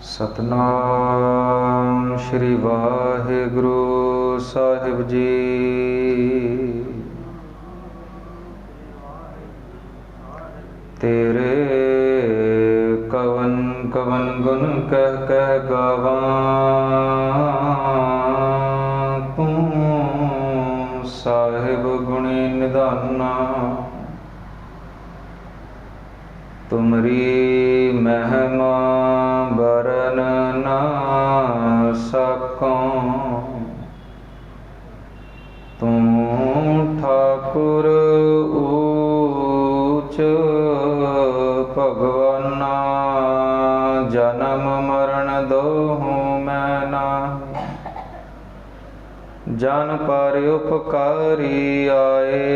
सतनाम श्री वाहिगुरु साहिब जी। तेरे कवन कवन गुण कह कह गावां, तू साहिब गुणी निधाना। तुमरी महिमा बरन ना सकों, तू ठाकुर ऊच भगवाना। जन्म मरण दोहूं मैं नाही, जन पर उपकारी आए।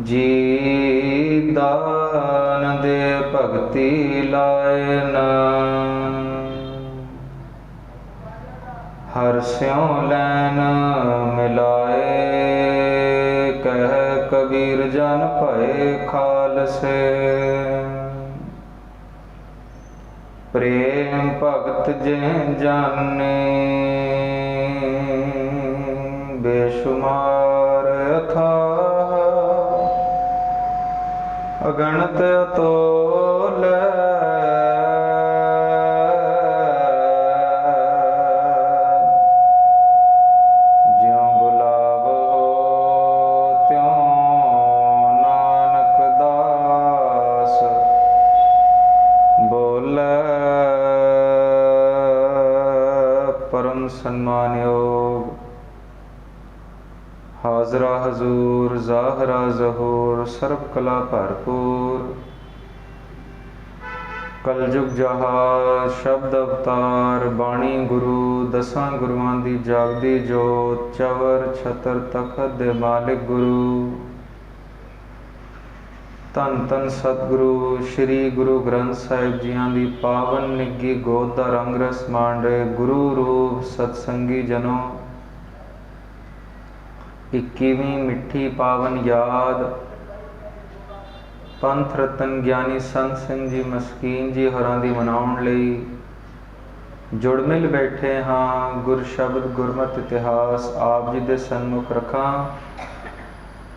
जी दान दे भगति लाए न, हर स्यों लैन मिलाए। कह कबीर जन भये खालसे, प्रेम भगत जिन जाने। बेशुमार अथाह अगणत अतोल, ज्यों गुलाबो त्यों नानक दास बोले। परम सम्मानयोग हाजरा हजूर ज़ाहरा ज़हूर सर्व कला भरपूर, कलयुग जहाज शब्द अवतार। बाणी गुरु दसां गुरुआं दी जागदी जोत, चवर छतर तखत दे मालिक गुरु। धन धन सतगुरु श्री गुरु ग्रंथ साहिब जियां दी पावन निगी गोद दा रंग रस मांडे। गुरु रूप सतसंगी जनों, 21वीं मिठी पावन याद पंथ रतन ज्ञानी संत सिंह जी मस्कीन जी होरां दी मनाउण लई जुड़ मिल बैठे हाँ। गुर शब्द गुरमत इतिहास आप जी दे सन्मुख रखां।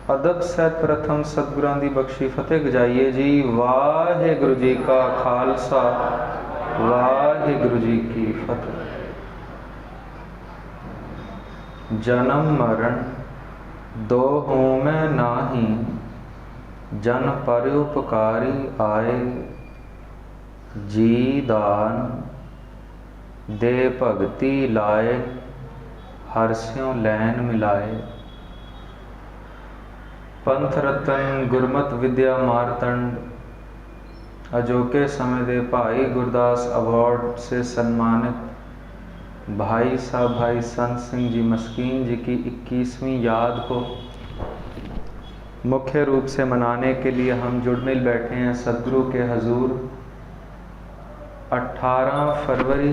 अदब सहित प्रथम सतगुरां दी बख्शी फतेह गजाइए जी। वाहिगुरु जी का खालसा वाहिगुरु जी की फतेह। जन्म मरण दोहूं मैं नाही, जन पर उपकारी आए। जी दान दे भगति लाए, हर स्यों लैन मिलाए। पंथ रतन गुरमत विद्या मारतंड अजोके समय दे भाई गुरदास अवार्ड से सम्मानित भाई साहब भाई संत सिंह जी मस्कीन जी की 21वीं याद को मुख्य रूप से मनाने के लिए हम जुड़ मिल बैठे हैं सदगुरु के हजूर। 18 फरवरी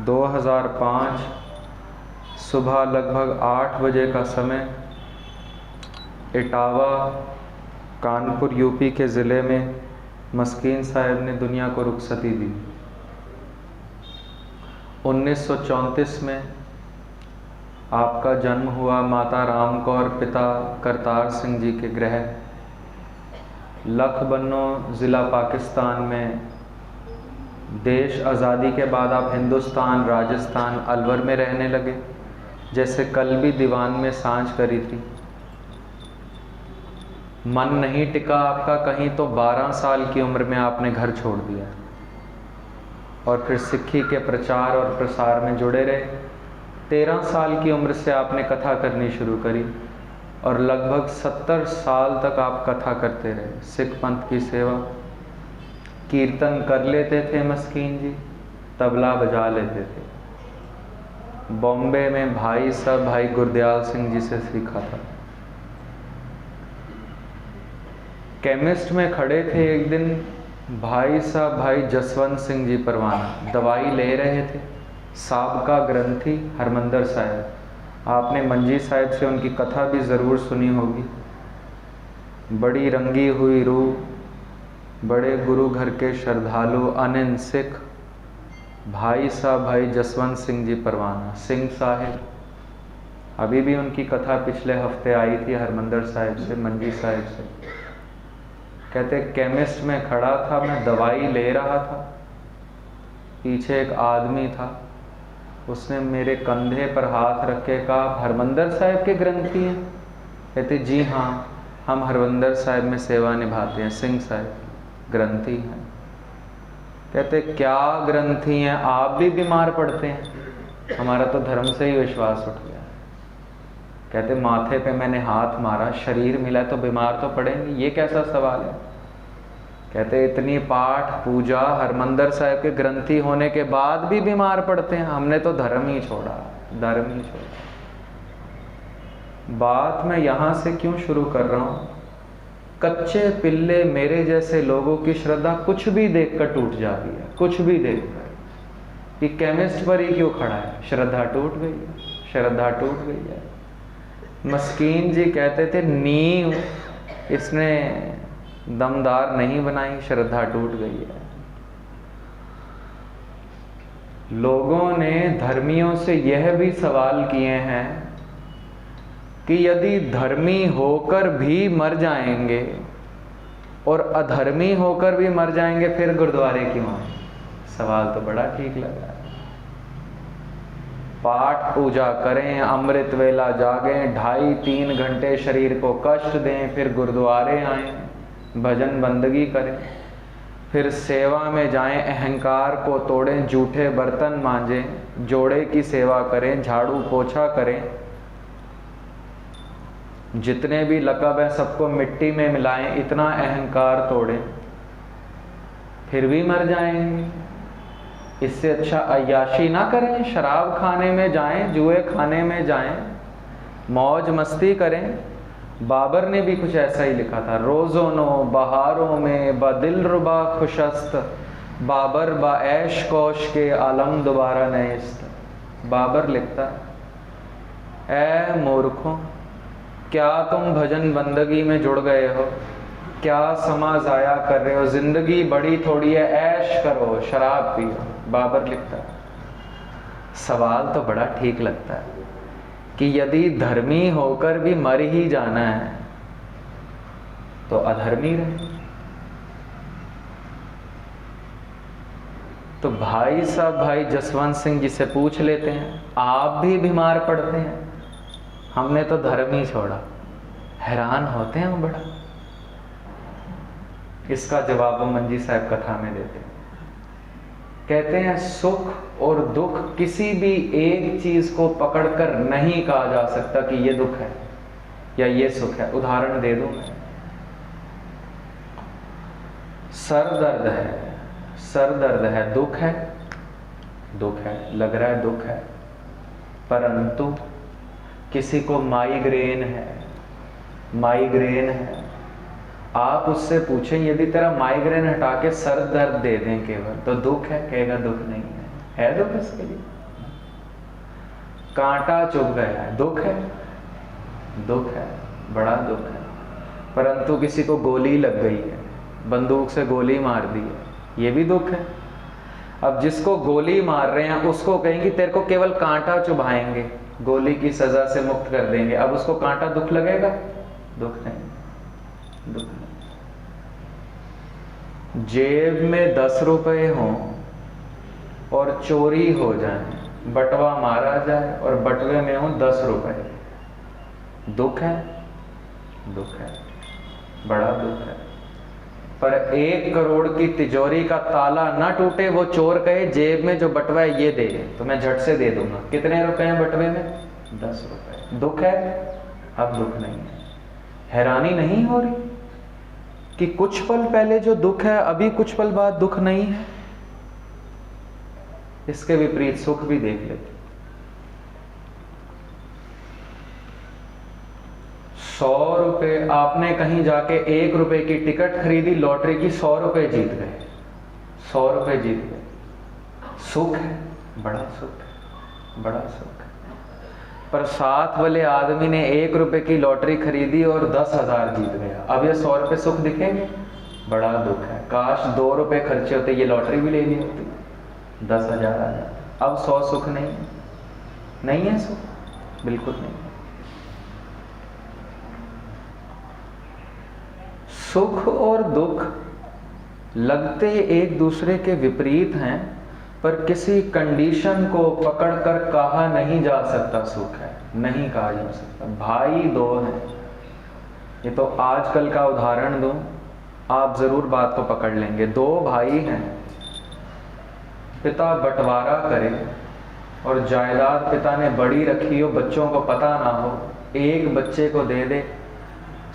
2005 सुबह लगभग 8 बजे का समय इटावा कानपुर यूपी के ज़िले में मस्कीन साहब ने दुनिया को रुखसती दी। 1934 में आपका जन्म हुआ माता राम कौर पिता करतार सिंह जी के गृह लखबन्नो ज़िला पाकिस्तान में। देश आज़ादी के बाद आप हिंदुस्तान राजस्थान अलवर में रहने लगे, जैसे कल भी दीवान में सांझ करी थी। मन नहीं टिका आपका कहीं तो 12 साल की उम्र में आपने घर छोड़ दिया और फिर सिक्खी के प्रचार और प्रसार में जुड़े रहे। 13 साल की उम्र से आपने कथा करनी शुरू करी और लगभग 70 साल तक आप कथा करते रहे। सिख पंथ की सेवा, कीर्तन कर लेते थे मस्कीन जी, तबला बजा लेते थे। बॉम्बे में भाई साहब भाई गुरदयाल सिंह जी से सीखा था। केमिस्ट में खड़े थे एक दिन भाई साहब भाई जसवंत सिंह जी परवाना, दवाई ले रहे थे। साबका ग्रंथी हरमंदर साहब, आपने मंजी साहब से उनकी कथा भी ज़रूर सुनी होगी। बड़ी रंगी हुई रूह, बड़े गुरु घर के श्रद्धालु अनिन सिख भाई साहब भाई जसवंत सिंह जी परवाना सिंह साहिब, अभी भी उनकी कथा पिछले हफ्ते आई थी हरमंदर साहिब से, मंजी साहिब से। कहते केमिस्ट में खड़ा था, मैं दवाई ले रहा था, पीछे एक आदमी था, उसने मेरे कंधे पर हाथ रख के कहा, हरमंदर साहिब के ग्रंथी हैं? कहते जी हाँ, हम हरमंदर साहिब में सेवा निभाते हैं, सिंह साहिब ग्रंथी हैं। कहते क्या ग्रंथी हैं, आप भी बीमार पड़ते हैं? हमारा तो धर्म से ही विश्वास उठ गया। कहते माथे पे मैंने हाथ मारा, शरीर मिला तो बीमार तो पड़ेंगे, ये कैसा सवाल है? कहते इतनी पाठ पूजा हरमंदर साहिब के ग्रंथी होने के बाद भी बीमार पड़ते हैं, हमने तो धर्म ही छोड़ा, धर्म ही छोड़ा। बात मैं यहाँ से क्यों शुरू कर रहा हूँ? कच्चे पिल्ले मेरे जैसे लोगों की श्रद्धा कुछ भी देखकर टूट जाती है, कुछ भी देखकर। कि केमिस्ट पर ही क्यों खड़ा है, श्रद्धा टूट गई है, श्रद्धा टूट गई है। मस्कीन जी कहते थे नींव इसने दमदार नहीं बनाई, श्रद्धा टूट गई है। लोगों ने धर्मियों से यह भी सवाल किए हैं कि यदि धर्मी होकर भी मर जाएंगे और अधर्मी होकर भी मर जाएंगे, फिर गुरुद्वारे क्यों आए? सवाल तो बड़ा ठीक लगा। पाठ पूजा करें, अमृत वेला जागें, 2.5-3 घंटे शरीर को कष्ट दें, फिर गुरुद्वारे आएं, भजन बंदगी करें, फिर सेवा में जाएं, अहंकार को तोड़ें, जूठे बर्तन मांजें, जोड़े की सेवा करें, झाड़ू पोछा करें, जितने भी लकब हैं सबको मिट्टी में मिलाएं, इतना अहंकार तोड़ें, फिर भी मर जाएंगे। इससे अच्छा अय्याशी ना करें, शराब खाने में जाएं, जुए खाने में जाएं, मौज मस्ती करें। बाबर ने भी कुछ ऐसा ही लिखा था, रोज़ोनो बहारों में बदिल रुबा खुशस्त, बाबर बा ऐश कोश के आलम दोबारा नेस्त। बाबर लिखता है, ऐ मूर्खों, क्या तुम भजन बंदगी में जुड़ गए हो? क्या समा ज़ाया कर रहे हो? जिंदगी बड़ी थोड़ी है, ऐश करो, शराब पियो। बाबर लिखता है। सवाल तो बड़ा ठीक लगता है कि यदि धर्मी होकर भी मर ही जाना है तो अधर्मी रहे। तो भाई साहब भाई जसवंत सिंह जी से पूछ लेते हैं, आप भी बीमार पड़ते हैं? हमने तो धर्म ही छोड़ा। हैरान होते हैं वो बड़ा। इसका जवाब मंजी साहब कथा में देते हैं। कहते हैं सुख और दुख किसी भी एक चीज को पकड़कर नहीं कहा जा सकता कि ये दुख है या ये सुख है। उदाहरण दे दूं मैं, सर दर्द है, सर दर्द है, दुख है, दुख है, लग रहा है दुख है। परंतु किसी को माइग्रेन है, माइग्रेन है, आप उससे पूछें यदि तेरा माइग्रेन हटा के सर दर्द दे दें केवल तो दुख है? कहेगा दुख नहीं है दुख इसके लिए। कांटा चुभ गया है, दुख है, दुख है, बड़ा दुख है। परंतु किसी को गोली लग गई है, बंदूक से गोली मार दी है, ये भी दुख है। अब जिसको गोली मार रहे हैं उसको कहेंगे तेरे को केवल कांटा चुभाएंगे, गोली की सजा से मुक्त कर देंगे, अब उसको कांटा दुख लगेगा? दुख नहीं, दुख नहीं। जेब में 10 रुपए हों और चोरी हो जाए, बटवा मारा जाए और बटवे में हो 10 रुपए, दुख है? दुख है, बड़ा दुख है। पर 1 करोड़ की तिजोरी का ताला ना टूटे, वो चोर कहे जेब में जो बटवा है ये दे तो मैं झट से दे दूंगा। कितने रुपए हैं बटवे में? 10 रुपए। दुख है? अब दुख नहीं है। हैरानी नहीं हो रही कि कुछ पल पहले जो दुख है अभी कुछ पल बाद दुख नहीं है? इसके विपरीत सुख भी देख लेते। 100 रुपए आपने कहीं जाके 1 रुपए की टिकट खरीदी, लॉटरी की, 100 रुपए जीत गए, 100 रुपए जीत गए। सुख है, बड़ा सुख है, बड़ा सुख है। पर साथ वाले आदमी ने 1 रुपए की लॉटरी खरीदी और 10,000 जीत गया, अब ये 100 रुपए सुख दिखेंगे? बड़ा दुख है। काश 2 रुपए खर्चे होते, ये लॉटरी भी ले ली होती, 10,000 आ जाता। अब 100 सुख नहीं है, नहीं है सुख, बिल्कुल नहीं। सुख और दुख लगते एक दूसरे के विपरीत हैं, पर किसी कंडीशन को पकड़कर कहा नहीं जा सकता सुख है, नहीं कहा जा सकता। भाई 2 हैं, ये तो आजकल का उदाहरण दूं, आप जरूर बात को पकड़ लेंगे। 2 भाई हैं, पिता बंटवारा करे और जायदाद पिता ने बड़ी रखी हो, बच्चों को पता ना हो, एक बच्चे को दे दे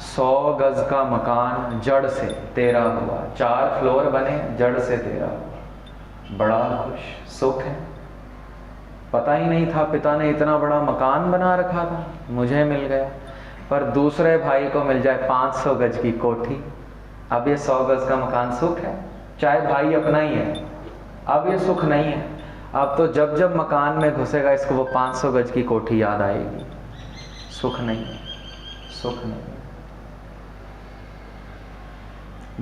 100 गज का मकान, जड़ से 13 हुआ, 4 फ्लोर बने, जड़ से 13 हुआ, बड़ा खुश, सुख है। पता ही नहीं था पिता ने इतना बड़ा मकान बना रखा था, मुझे मिल गया। पर दूसरे भाई को मिल जाए 500 गज की कोठी, अब ये 100 गज का मकान सुख है, चाहे भाई अपना ही है, अब ये सुख नहीं है। अब तो जब जब मकान में घुसेगा इसको वो 500 गज की कोठी याद आएगी, सुख नहीं है, सुख नहीं है।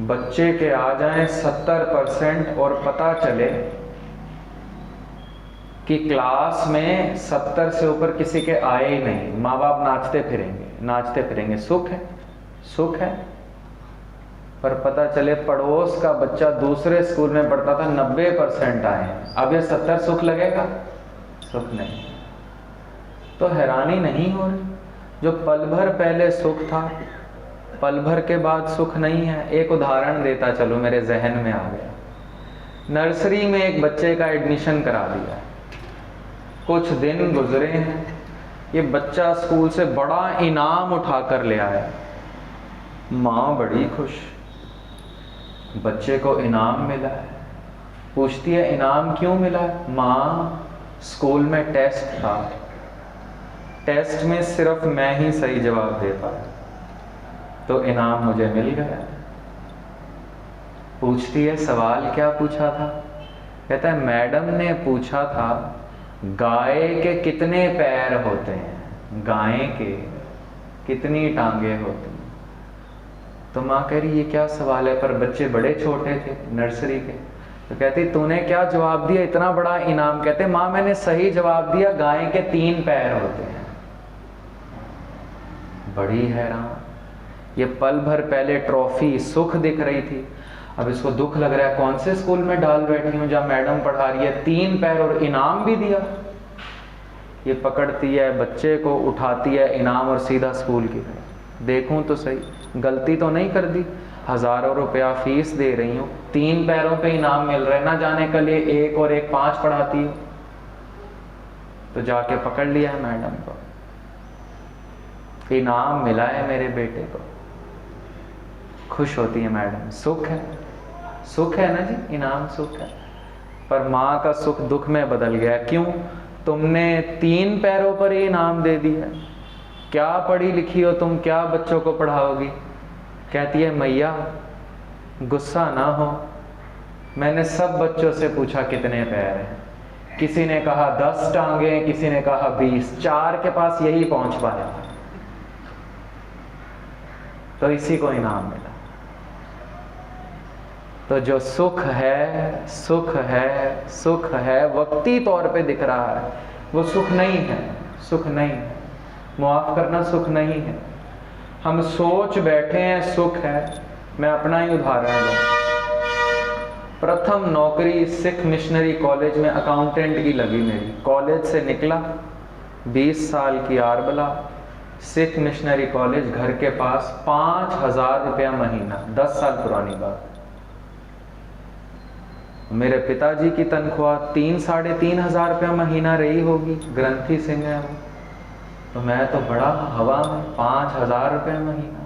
बच्चे के आ जाएं 70% और पता चले कि क्लास में 70 से ऊपर किसी के आए ही नहीं, माँ बाप नाचते फिरेंगे, सुख है, सुख है। पर पता चले पड़ोस का बच्चा दूसरे स्कूल में पढ़ता था, 90% आए हैं, अब ये 70 सुख लगेगा, सुख नहीं। तो हैरानी नहीं हो रही, जो पल भर पहले सुख था पल भर के बाद सुख नहीं है। एक उदाहरण देता चलो, मेरे जहन में आ गया। नर्सरी में एक बच्चे का एडमिशन करा दिया, कुछ दिन गुजरे हैं, ये बच्चा स्कूल से बड़ा इनाम उठा कर ले आया, माँ बड़ी खुश, बच्चे को इनाम मिला है। पूछती है इनाम क्यों मिला है? माँ स्कूल में टेस्ट था, टेस्ट में सिर्फ मैं ही सही जवाब दे पाया, तो इनाम मुझे मिल गया। पूछती है सवाल क्या पूछा था? कहता है मैडम ने पूछा था गाय के कितने पैर होते हैं, गाय के कितनी टांगे होती हैं। तो माँ कह रही ये क्या सवाल है, पर बच्चे बड़े छोटे थे नर्सरी के। तो कहती तूने क्या जवाब दिया, इतना बड़ा इनाम? कहते माँ मैंने सही जवाब दिया, गाय के 3 पैर होते हैं। बड़ी हैरान, ये पल भर पहले ट्रॉफी सुख दिख रही थी, अब इसको दुख लग रहा है, कौन से स्कूल में डाल बैठी हूँ जहाँ मैडम पढ़ा रही है, 3 पैर और इनाम भी दिया। ये पकड़ती है बच्चे को, उठाती है इनाम और सीधा स्कूल की तरफ। देखूं तो सही, गलती तो नहीं कर दी, हजारों रुपया फीस दे रही हूँ, 3 पैरों पे इनाम मिल रहा है, ना जाने के लिए 1 और 1 5 पढ़ाती हूँ। तो जाके पकड़ लिया है मैडम को, इनाम मिला है मेरे बेटे को। खुश होती है मैडम, सुख है, सुख है ना जी, इनाम सुख है। पर माँ का सुख दुख में बदल गया। क्यों? तुमने 3 पैरों पर ही इनाम दे दिया, क्या पढ़ी लिखी हो तुम, क्या बच्चों को पढ़ाओगी? कहती है मैया गुस्सा ना हो, मैंने सब बच्चों से पूछा कितने पैर हैं, किसी ने कहा 10 टांगे, किसी ने कहा 20, 4 के पास यही पहुंच पाया, तो इसी को इनाम मिला। तो जो सुख है, सुख है, सुख है, वक्ती तौर पे दिख रहा है, वो सुख नहीं है, सुख नहीं है। मुआफ करना सुख नहीं है। हम सोच बैठे हैं सुख है। मैं अपना ही उदाहरण दूं, प्रथम नौकरी सिख मिशनरी कॉलेज में अकाउंटेंट की लगी मेरी। कॉलेज से निकला, 20 साल की आरबला, सिख मिशनरी कॉलेज घर के पास, 5,000 रुपया महीना, 10 साल पुरानी बात। मेरे पिताजी की तनख्वाह 3-3.5 हजार रुपया महीना रही होगी, ग्रंथी सिंह है वो। तो मैं तो बड़ा हवा में, 5,000 रुपये महीना,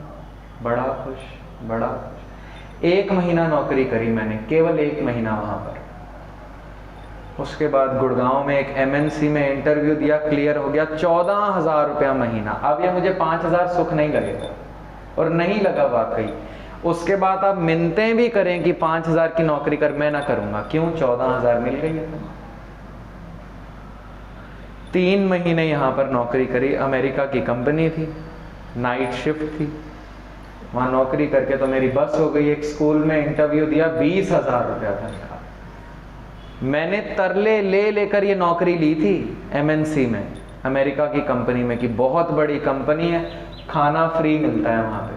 बड़ा खुश, बड़ा खुश। 1 महीना नौकरी करी मैंने, केवल 1 महीना वहाँ पर। उसके बाद गुड़गांव में एक MNC में इंटरव्यू दिया, क्लियर हो गया, 14,000 रुपया महीना। अब ये मुझे 5,000 सुख नहीं लगेगा, और नहीं लगा वाकई। उसके बाद आप मिन्नतें भी करें कि 5,000 की नौकरी कर, मैं ना करूंगा। क्यों? 14,000 मिल गई है। 3 महीने यहाँ पर नौकरी करी, अमेरिका की कंपनी थी, नाइट शिफ्ट थी, वहाँ नौकरी करके तो मेरी बस हो गई। एक स्कूल में इंटरव्यू दिया, 20,000 रुपया तनख्वाह। मैंने तरले ले लेकर ये नौकरी ली थी MNC में, अमेरिका की कंपनी में, कि बहुत बड़ी कंपनी है, खाना फ्री मिलता है वहाँ पे,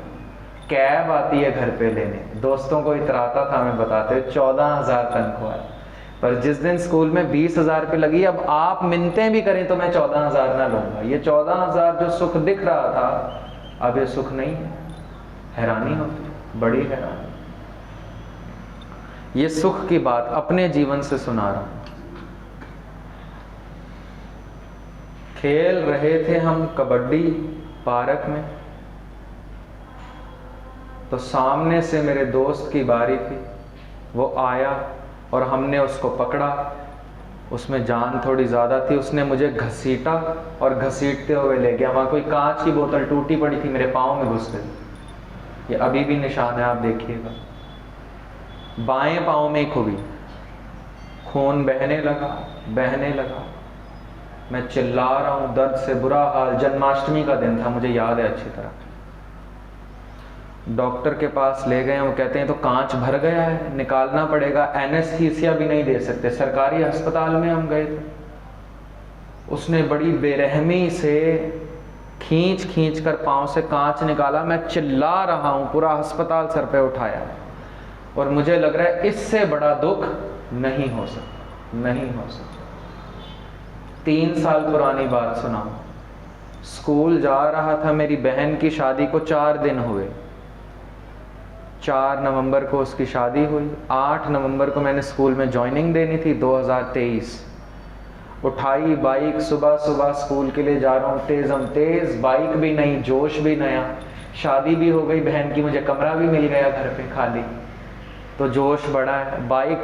कैब आती है घर पे लेने। दोस्तों को इतराता था मैं बताते, 14,000 तनख्वाह है। पर जिस दिन स्कूल में 20,000 पे लगी, अब आप मिन्नतें भी करें तो मैं 14,000 ना लूंगा। ये 14,000 जो सुख दिख रहा था, अब ये सुख नहीं है। हैरानी होती, बड़ी हैरानी। ये सुख की बात अपने जीवन से सुना रहा हूं। खेल रहे थे हम कबड्डी पार्क में, तो सामने से मेरे दोस्त की बारी थी। वो आया और हमने उसको पकड़ा। उसमें जान थोड़ी ज़्यादा थी। उसने मुझे घसीटा और घसीटते हुए ले गया। वहाँ कोई कांच की बोतल टूटी पड़ी थी, मेरे पाँव में घुस गई। ये अभी भी निशान है, आप देखिएगा। बाएं पाँव में खुबी, खून बहने लगा। मैं चिल्ला रहा हूँ, दर्द से बुरा हाल। जन्माष्टमी का दिन था, मुझे याद है अच्छी तरह। डॉक्टर के पास ले गए, वो कहते हैं तो कांच भर गया है, निकालना पड़ेगा। एनेस्थीसिया भी नहीं दे सकते। सरकारी अस्पताल में हम गए थे। उसने बड़ी बेरहमी से खींच कर पांव से कांच निकाला। मैं चिल्ला रहा हूं, पूरा अस्पताल सर पे उठाया, और मुझे लग रहा है इससे बड़ा दुख नहीं हो सकता। 3 साल पुरानी बात सुनाऊं। स्कूल जा रहा था, मेरी बहन की शादी को 4 दिन हुए। 4 नवंबर को उसकी शादी हुई। 8 नवंबर को मैंने स्कूल में ज्वाइनिंग देनी थी, 2023। उठाई बाइक, सुबह स्कूल के लिए जा रहा हूँ, तेज बाइक भी नहीं, जोश भी नया। शादी भी हो गई बहन की, मुझे कमरा भी मिल गया घर पे खाली, तो जोश बढ़ा है। बाइक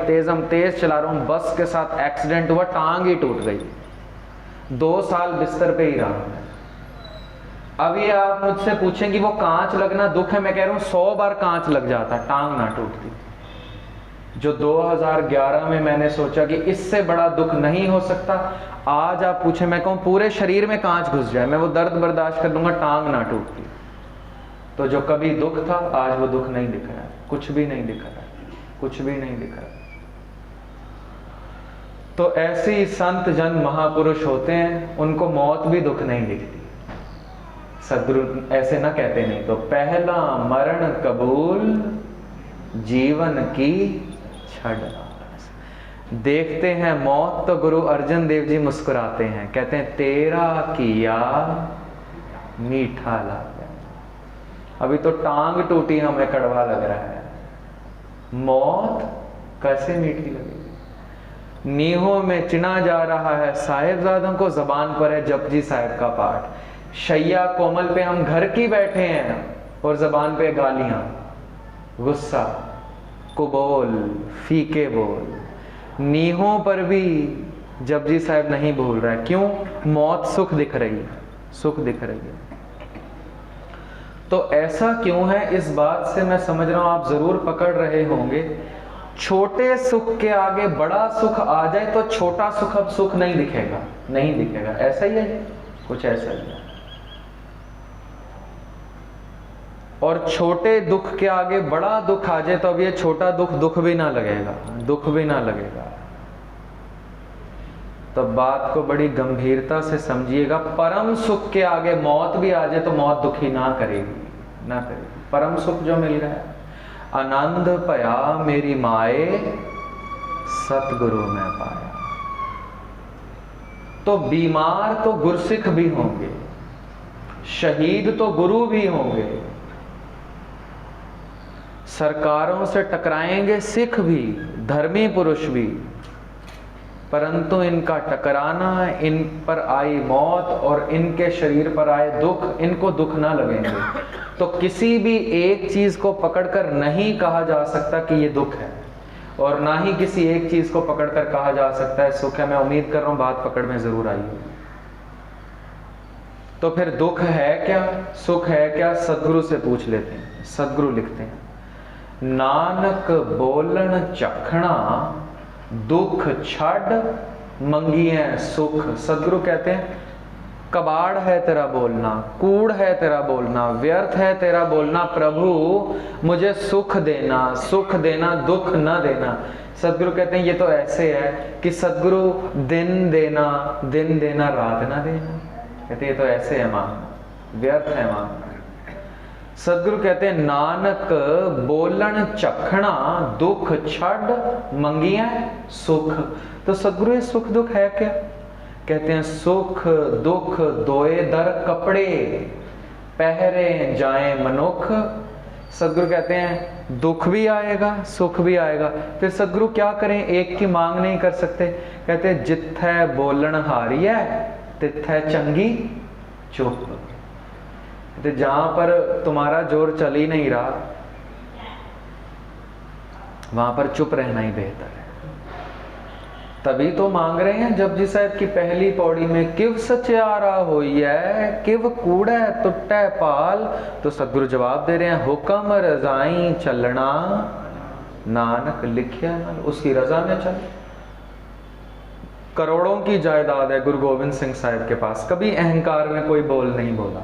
तेज चला रहा हूँ, बस के साथ एक्सीडेंट हुआ, टांग ही टूट गई। 2 साल बिस्तर पे ही रहा मैं। अब ये आप मुझसे पूछें कि वो कांच लगना दुख है, मैं कह रहा हूँ 100 बार कांच लग जाता, टांग ना टूटती। जो 2011 में मैंने सोचा कि इससे बड़ा दुख नहीं हो सकता, आज आप पूछें, मैं कहूँ पूरे शरीर में कांच घुस जाए, मैं वो दर्द बर्दाश्त कर लूंगा, टांग ना टूटती। तो जो कभी दुख था, आज वो दुख नहीं दिख रहा है, कुछ भी नहीं दिख रहा है। तो ऐसे ही संत जन महापुरुष होते हैं, उनको मौत भी दुख नहीं दिखती। सदगुरु ऐसे ना कहते, नहीं तो पहला मरण कबूल, जीवन की छड़। देखते हैं मौत तो गुरु अर्जन देव जी मुस्कुराते हैं, कहते हैं तेरा किया मीठा लगा। अभी तो टांग टूटी, हमें कड़वा लग रहा है, मौत कैसे मीठी लगेगी। नीहों में चिना जा रहा है साहिबजादों को, जबान पर है जपजी साहिब का पाठ। शैया कोमल पे हम घर की बैठे हैं और जबान पे गालियां, गुस्सा, कुबोल, फीके बोल। नीहों पर भी जपजी साहिब नहीं भूल रहा है। क्यों? मौत सुख दिख रही है। तो ऐसा क्यों है, इस बात से मैं समझ रहा हूं आप जरूर पकड़ रहे होंगे। छोटे सुख के आगे बड़ा सुख आ जाए तो छोटा सुख अब सुख नहीं दिखेगा। ऐसा ही है, कुछ ऐसा ही है। और छोटे दुख के आगे बड़ा दुख आ जाए तो अब ये छोटा दुख भी ना लगेगा। तो बात को बड़ी गंभीरता से समझिएगा। परम सुख के आगे मौत भी आ जाए तो मौत दुखी ना करेगी। परम सुख जो मिल गया, आनंद पया मेरी माए, सतगुरु में पाया। तो बीमार तो गुरसिख भी होंगे, शहीद तो गुरु भी होंगे, सरकारों से टकराएंगे सिख भी, धर्मी पुरुष भी, परंतु इनका टकराना, इन पर आई मौत और इनके शरीर पर आए दुख, इनको दुख ना लगेंगे। तो किसी भी एक चीज को पकड़कर नहीं कहा जा सकता कि ये दुख है, और ना ही किसी एक चीज को पकड़कर कहा जा सकता है सुख है। मैं उम्मीद कर रहा हूं बात पकड़ में जरूर आई है। तो फिर दुख है क्या, सुख है क्या, सदगुरु से पूछ लेते हैं। सदगुरु लिखते हैं, नानक बोलन चखना, दुख छड़ मंगिए सुख। सदगुरु कहते हैं कबाड़ है तेरा बोलना, कूड़ है तेरा बोलना, व्यर्थ है तेरा बोलना, प्रभु मुझे सुख देना दुख न देना। सदगुरु कहते हैं ये तो ऐसे है कि सदगुरु दिन देना रात ना देना। कहते ये तो ऐसे है मांगना, व्यर्थ है मांगना। सदगुरु कहते हैं नानक बोलन चखना दुख छड़ मंगिया सुख। तो सदगुरु ये सुख दुख है क्या? कहते हैं सुख दुख दोए दर कपड़े पहरे जाए मनुख। सदगुरु कहते हैं दुख भी आएगा सुख भी आएगा, फिर सदगुरु क्या करें? एक की मांग नहीं कर सकते। कहते हैं जिथै बोलन हारी है तिथै चंगी चुप। कहते जहां पर तुम्हारा जोर चल ही नहीं रहा वहां पर चुप रहना ही बेहतर है। तभी तो मांग रहे हैं जपजी साहिब की पहली पौड़ी में किव सचियारा होई है किव कूड़े टुट्टे पाल। तो सदगुरु जवाब दे रहे हैं हुक्म रजाई चलना नानक लिखिया नाल। उसकी रजा में चल। करोड़ों की जायदाद है गुरु गोविंद सिंह साहिब के पास, कभी अहंकार में कोई बोल नहीं बोला।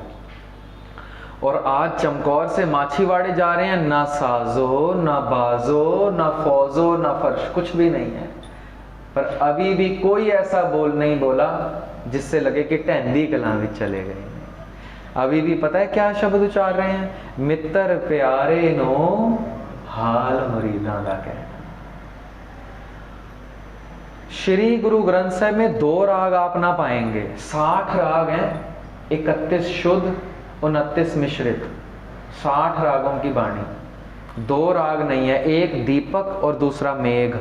और आज चमकौर से माछीवाड़े जा रहे हैं, ना साजो ना बाजो ना फौजो ना फर्श, कुछ भी नहीं है। पर अभी भी कोई ऐसा बोल नहीं बोला जिससे लगे कि टहंदी कलां में चले गए। अभी भी पता है क्या शब्द उच्चार रहे हैं? मित्र प्यारे नो हाल मुरीदां दा कहना। श्री गुरु ग्रंथ साहिब में 2 राग आप ना पाएंगे, 60 राग हैं, 31 शुद्ध 29 मिश्रित, 60 रागों की बाणी। 2 राग नहीं है, एक दीपक और दूसरा मेघ।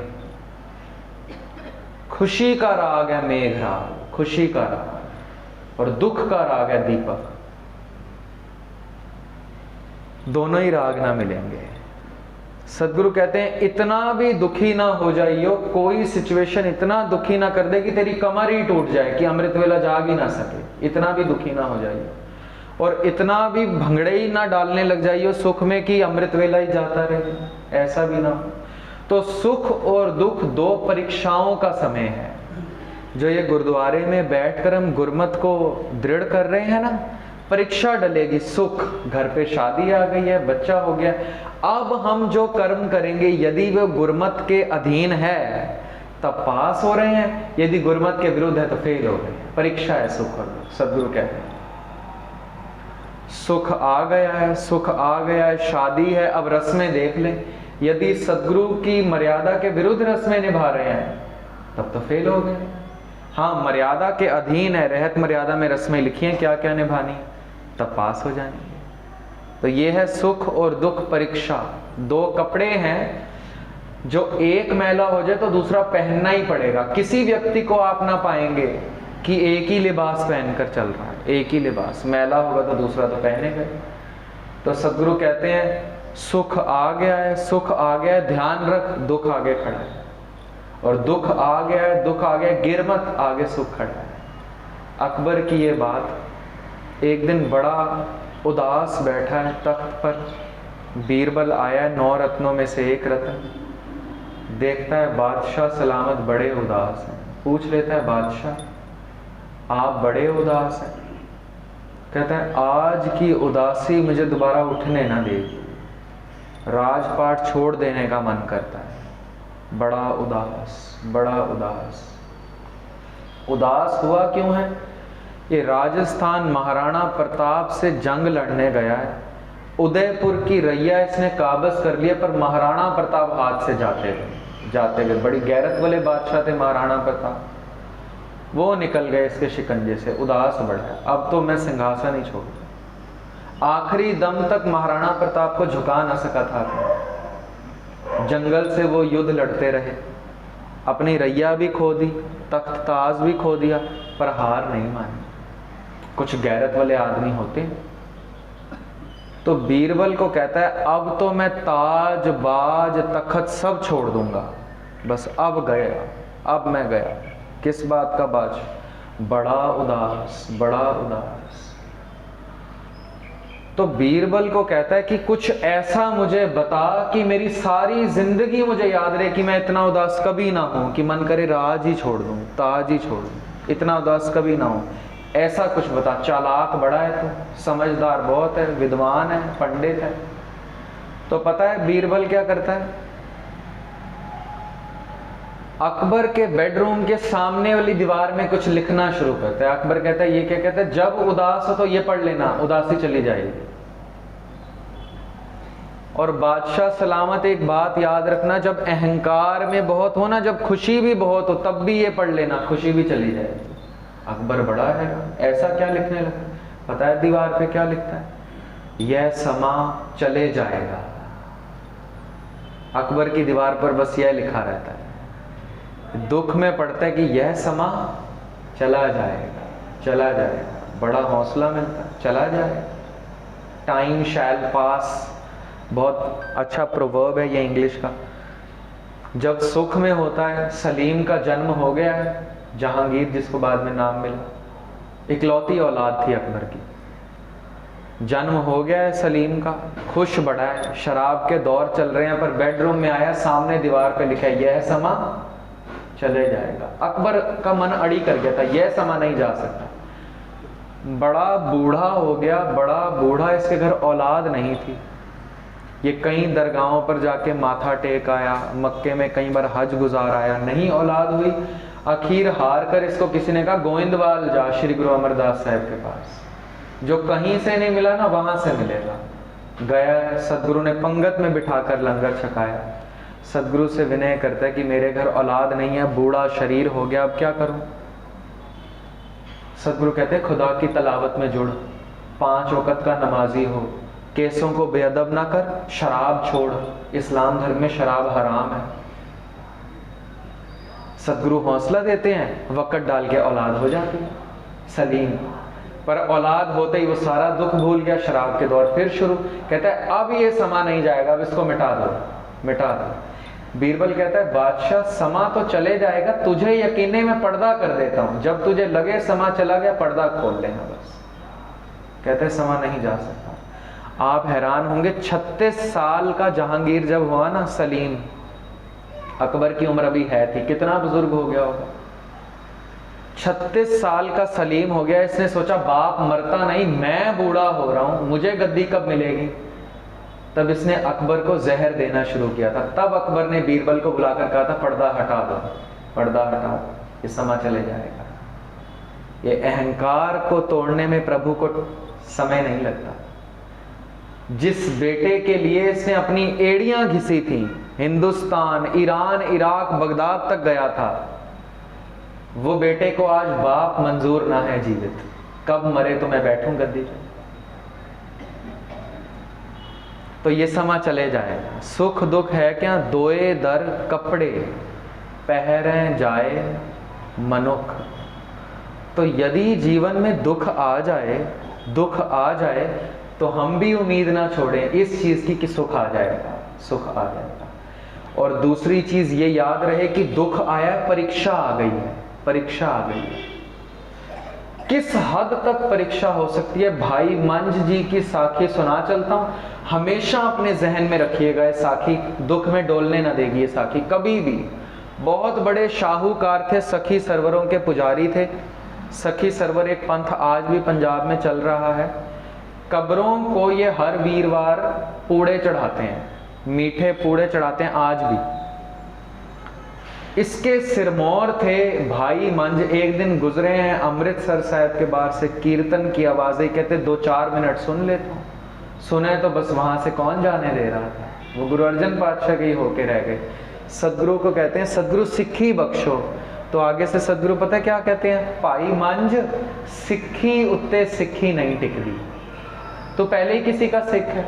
खुशी का राग है मेघ राग, खुशी का राग, और दुख का राग है दीपक। दोनों ही राग ना मिलेंगे। सदगुरु कहते हैं इतना भी दुखी ना हो जाइयो, कोई सिचुएशन इतना दुखी ना कर दे कि तेरी कमर ही टूट जाए कि अमृत वेला जाग ही ना सके। इतना भी दुखी ना हो जाइयो, और इतना भी भंगड़े ही ना डालने लग जाइयो सुख में कि अमृत वेला ही जाता रहे, ऐसा भी ना हो। तो सुख और दुख 2 परीक्षाओं का समय है। जो ये गुरुद्वारे में बैठकर हम गुरमत को दृढ़ कर रहे हैं ना, परीक्षा डलेगी। सुख, घर पे शादी आ गई है, बच्चा हो गया, अब हम जो कर्म करेंगे यदि वो गुरमत के अधीन है तब पास हो रहे हैं, यदि गुरमत के विरुद्ध है तो फेल हो रहे हैं। परीक्षा है सुख और दुख। सदगुरु कहते हैं सुख आ गया है, सुख आ गया है, शादी है, अब रस्में देख लें। यदि सदगुरु की मर्यादा के विरुद्ध रस्में निभा रहे हैं तब तो फेल हो गए। हाँ, मर्यादा के अधीन है, रहत मर्यादा में रस्में लिखी हैं क्या क्या निभानी, तब पास हो जाएंगे। तो ये है सुख और दुख परीक्षा। 2 कपड़े हैं, जो एक मैला हो जाए तो दूसरा पहनना ही पड़ेगा। किसी व्यक्ति को आप ना पाएंगे कि एक ही लिबास पहनकर चल रहा है, एक ही लिबास, मैला होगा तो दूसरा तो पहनेगा। तो सदगुरु कहते हैं सुख आ गया है, सुख आ गया है, ध्यान रख, दुख आगे खड़ा है, और दुख आ गया है, दुख आ गया, गिर मत, आगे सुख खड़ा है। अकबर की ये बात, एक दिन बड़ा उदास बैठा है तख्त पर, बीरबल आया है 9 रत्नों में से एक रत्न, देखता है बादशाह सलामत बड़े उदास हैं। पूछ लेता है बादशाह आप बड़े उदास हैं? कहता है आज की उदासी मुझे दोबारा उठने ना देगी, राजपाट छोड़ देने का मन करता है। बड़ा उदास, बड़ा उदास। उदास हुआ क्यों है? ये राजस्थान महाराणा प्रताप से जंग लड़ने गया है, उदयपुर की रैया इसने काबज कर लिया, पर महाराणा प्रताप हाथ से जाते गए। बड़ी गैरत वाले बादशाह थे महाराणा प्रताप, वो निकल गए इसके शिकंजे से। उदास बढ़ा, अब तो मैं सिंहासन ही छोड़। आखिरी दम तक महाराणा प्रताप को झुका ना सका था। जंगल से वो युद्ध लड़ते रहे, अपनी रैया भी खो दी, तख्त ताज भी खो दिया, पर हार नहीं मानी। कुछ गैरत वाले आदमी होते। तो बीरबल को कहता है अब तो मैं ताज बाज तखत सब छोड़ दूंगा, बस अब गया, अब मैं गया। किस बात का बाज? बड़ा उदास, बड़ा उदास। तो बीरबल को कहता है कि कुछ ऐसा मुझे बता कि मेरी सारी जिंदगी मुझे याद रहे कि मैं इतना उदास कभी ना हूं कि मन करे राज ही छोड़ दूं, ताज ही छोड़ दूं, इतना उदास कभी ना हो। ऐसा कुछ बता, चालाक बड़ा है तू, समझदार बहुत है, विद्वान है, पंडित है। तो पता है बीरबल क्या करता है, अकबर के बेडरूम के सामने वाली दीवार में कुछ लिखना शुरू करता है। अकबर कहता है, ये क्या कहता है, जब उदास हो तो ये पढ़ लेना, उदासी चली जाएगी। और बादशाह सलामत, एक बात याद रखना, जब अहंकार में बहुत हो ना, जब खुशी भी बहुत हो, तब भी ये पढ़ लेना, खुशी भी चली जाएगी। अकबर बड़ा है, ऐसा क्या लिखने लगा, पता है दीवार पे क्या लिखता है, यह समा चले जाएगा। अकबर की दीवार पर बस यह लिखा रहता है, दुख में पड़ता है कि यह समा चला जाएगा, चला जाएगा, बड़ा हौसला मिलता है, चला जाएगा। टाइम शैल पास, बहुत अच्छा प्रोवर्ब है ये इंग्लिश का। जब सुख में होता है, सलीम का जन्म हो गया है, जहांगीर जिसको बाद में नाम मिला, इकलौती औलाद थी अकबर की, जन्म हो गया है सलीम का, खुश बड़ा है, शराब के दौर चल रहे हैं, पर बेडरूम में आया, सामने दीवार पे लिखा है यह समा चले जाएगा। अकबर का मन अड़ी कर गया था, यह समा नहीं जा सकता। बड़ा बूढ़ा हो गया, बड़ा बूढ़ा, इसके घर औलाद नहीं थी। ये कई दरगाहों पर जाके माथा टेक आया, मक्के में कई बार हज गुजार आया, नहीं औलाद हुई। आखिर हार कर इसको किसी ने कहा गोविंदवाल जा श्री गुरु अमरदास साहब के पास, जो कहीं से नहीं मिला ना वहां से मिलेगा। गया, सदगुरु ने पंगत में बिठाकर लंगर छकाया। सदगुरु से विनय करता है कि मेरे घर औलाद नहीं है, बूढ़ा शरीर हो गया, अब क्या करूं। सदगुरु कहते खुदा की तलावत में जुड़, 5 वक्त का नमाजी हो, केसों को बेअदब ना कर, शराब छोड़, इस्लाम धर्म में शराब हराम है। सदगुरु हौसला देते हैं, वक़्त डाल के औलाद हो जाती है सलीम। पर औलाद होते ही वो सारा दुख भूल गया, शराब के दौर फिर शुरू। कहता है अब ये समा नहीं जाएगा, अब इसको मिटा दो, मिटा दो। बीरबल कहता है बादशाह समा तो चले जाएगा, तुझे यकीने में पर्दा कर देता हूं, जब तुझे लगे समा चला गया पर्दा खोल लेना बस। कहते हैं समा नहीं जा सकता। आप हैरान होंगे, 36 साल का जहांगीर जब हुआ ना सलीम, अकबर की उम्र अभी है थी, कितना बुजुर्ग हो गया होगा। 36 साल का सलीम हो गया, इसने सोचा बाप मरता नहीं, मैं बूढ़ा हो रहा हूं, मुझे गद्दी कब मिलेगी। तब इसने अकबर को जहर देना शुरू किया था। तब अकबर ने बीरबल को बुलाकर कहा था पर्दा हटा दो, पर्दा हटा दो, ये समा चले जाएगा। ये अहंकार को तोड़ने में प्रभु को समय नहीं लगता। जिस बेटे के लिए इसने अपनी एड़ियां घिसी थी, हिंदुस्तान, ईरान, इराक, बगदाद तक गया था, वो बेटे को आज बाप मंजूर ना है जीवित, कब मरे तो मैं बैठूं गद्दी पे। तो ये समा चले जाएगा। सुख दुख है क्या, दोए दर कपड़े पहरे जाए मनुख। तो यदि जीवन में दुख आ जाए, दुख आ जाए, तो हम भी उम्मीद ना छोड़ें इस चीज की कि सुख आ जाएगा, सुख आ जाएगा। और दूसरी चीज ये याद रहे कि दुख आया, परीक्षा आ गई है, परीक्षा आ गई है। किस हद तक परीक्षा हो सकती है, भाई मंज जी की साखी सुना चलता हूं, हमेशा अपने जहन में रखिएगा ये साखी, दुख में डोलने ना देगी ये साखी कभी भी। बहुत बड़े शाहूकार थे, सखी सरवरों के पुजारी थे। सखी सरवर एक पंथ आज भी पंजाब में चल रहा है। कब्रों को ये हर वीरवार पूड़े चढ़ाते हैं, मीठे पूड़े चढ़ाते हैं आज भी। इसके सिरमौर थे भाई मंज। एक दिन गुजरे हैं अमृतसर साहिब के बाहर से, कीर्तन की आवाजें, कहते 2-4 मिनट सुन लेता हूँ। सुने तो बस वहां से कौन जाने दे रहा था, वो गुरु अर्जन पातशाह के ही होके रह गए। सदगुरु को कहते हैं सदगुरु सिक्खी बख्शो, तो आगे से सदगुरु पता क्या कहते हैं, भाई मंज सिक्खी उत्ते सिक्खी नहीं टिकदी। तो पहले ही किसी का सिख है,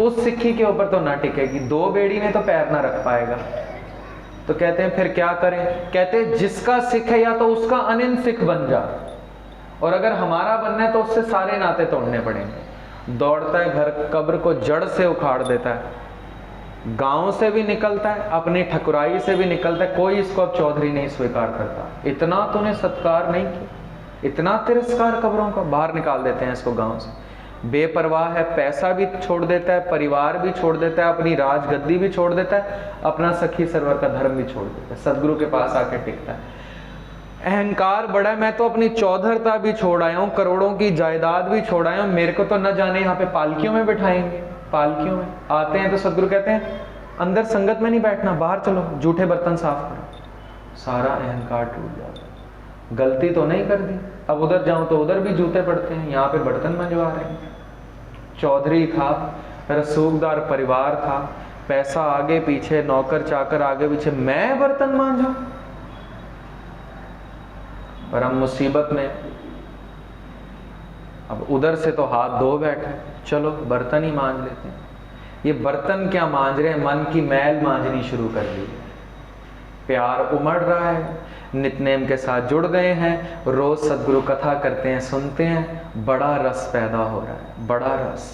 उस सिक्खी के ऊपर तो ना टिकेगी, 2 बेड़ी में तो पैर ना रख पाएगा। तो कहते हैं फिर क्या करें, कहते हैं जिसका सिख है या तो उसका अनिन सिख बन जा, और अगर हमारा बनना है तो उससे सारे नाते तोड़ने पड़ेंगे। दौड़ता है घर, कब्र को जड़ से उखाड़ देता है, गांव से भी निकलता है, अपनी ठकुराई से भी निकलता है, कोई इसको अब चौधरी नहीं स्वीकार करता। इतना तूने सत्कार नहीं किया, इतना तिरस्कार कब्रों का, बाहर निकाल देते हैं इसको गांव से। बेपरवाह है, पैसा भी छोड़ देता है, परिवार भी छोड़ देता है, अपनी राजगद्दी भी छोड़ देता है, अपना सखी सरवर का धर्म भी छोड़ देता है, सदगुरु के पास आके टिकता है। अहंकार बड़ा है, मैं तो अपनी चौधरता भी छोड़ आया हूँ, करोड़ों की जायदाद भी छोड़ आया हूँ, मेरे को तो न जाने यहाँ पे पालकियों में बिठाएंगे। पालकियों में आते हैं तो सदगुरु कहते हैं अंदर संगत में नहीं बैठना, बाहर चलो, जूठे बर्तन साफ करो। सारा अहंकार टूट जाता। गलती तो नहीं कर दी, अब उधर जाऊं तो उधर भी जूते पड़ते हैं, यहाँ पे बर्तन मंजवा रहे हैं। चौधरी था, रसूखदार परिवार था, पैसा आगे पीछे, नौकर चाकर आगे पीछे, मैं बर्तन मांझू? पर हम मुसीबत में, अब उधर से तो हाथ धो बैठे, चलो बर्तन ही मांझ लेते हैं। ये बर्तन क्या मांझ रहे हैं, मन की मैल मांझनी शुरू कर दी है। प्यार उमड़ रहा है, नित्यनेम के साथ जुड़ गए हैं, रोज सदगुरु कथा करते हैं, सुनते हैं, बड़ा रस पैदा हो रहा है, बड़ा रस।